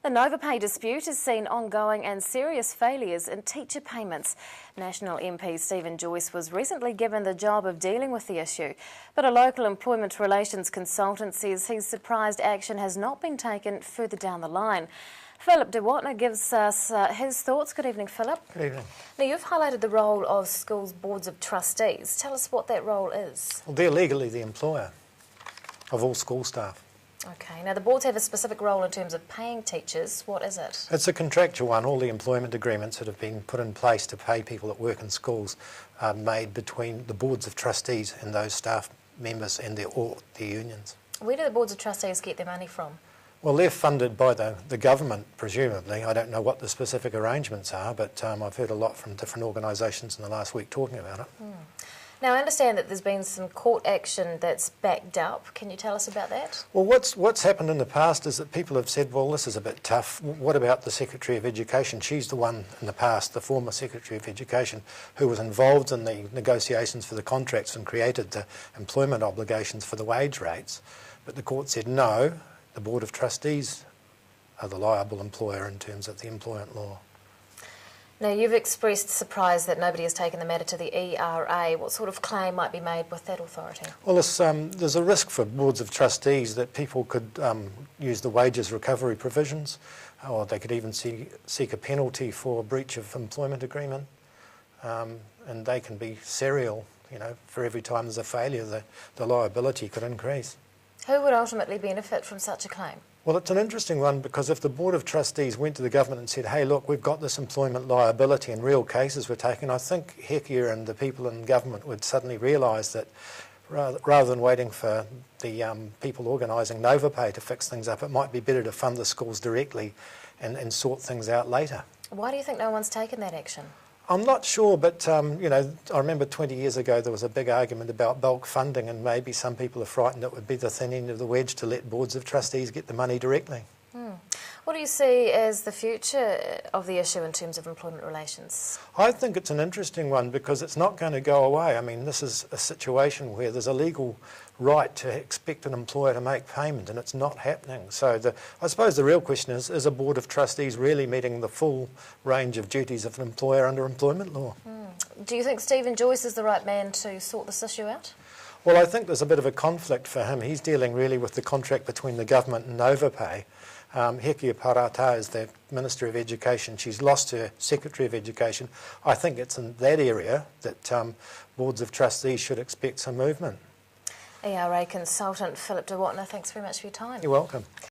The Novopay dispute has seen ongoing and serious failures in teacher payments. National MP Steven Joyce was recently given the job of dealing with the issue, but a local employment relations consultant says he's surprised action has not been taken further down the line. Phillip de Wattignar gives us his thoughts. Good evening, Phillip. Good evening. Now, you've highlighted the role of schools' boards of trustees. Tell us what that role is. Well, they're legally the employer of all school staff. Okay, now the boards have a specific role in terms of paying teachers. What is it? It's a contractual one. All the employment agreements that have been put in place to pay people that work in schools are made between the boards of trustees and those staff members and their unions. Where do the boards of trustees get their money from? Well, they're funded by the government, presumably. I don't know what the specific arrangements are, but I've heard a lot from different organisations in the last week talking about it. Now, I understand that there's been some court action that's backed up. Can you tell us about that? Well, what's happened in the past is that people have said, well, this is a bit tough. What about the Secretary of Education? She's the one in the past, the former Secretary of Education, who was involved in the negotiations for the contracts and created the employment obligations for the wage rates. But the court said no, the Board of Trustees are the liable employer in terms of the employment law. Now, you've expressed surprise that nobody has taken the matter to the ERA. What sort of claim might be made with that authority? Well, there's a risk for boards of trustees that people could use the wages recovery provisions, or they could even seek a penalty for breach of employment agreement, and they can be serial. You know, for every time there's a failure, the liability could increase. Who would ultimately benefit from such a claim? Well, it's an interesting one because if the Board of Trustees went to the government and said, hey, look, we've got this employment liability and real cases we're taking, I think Hekia and the people in government would suddenly realise that rather than waiting for the people organising Novopay to fix things up, it might be better to fund the schools directly and sort things out later. Why do you think no one's taken that action? I'm not sure, but you know, I remember 20 years ago there was a big argument about bulk funding, and maybe some people are frightened it would be the thin end of the wedge to let boards of trustees get the money directly. What do you see as the future of the issue in terms of employment relations? I think it's an interesting one because it's not going to go away. I mean, this is a situation where there's a legal right to expect an employer to make payment, and it's not happening. So I suppose the real question is a Board of Trustees really meeting the full range of duties of an employer under employment law? Do you think Steven Joyce is the right man to sort this issue out? Well, I think there's a bit of a conflict for him. He's dealing really with the contract between the government and Novopay. Hekia Parata is the Minister of Education. She's lost her Secretary of Education. I think it's in that area that boards of trustees should expect some movement. ERA consultant Phillip de Wattignar, thanks very much for your time. You're welcome.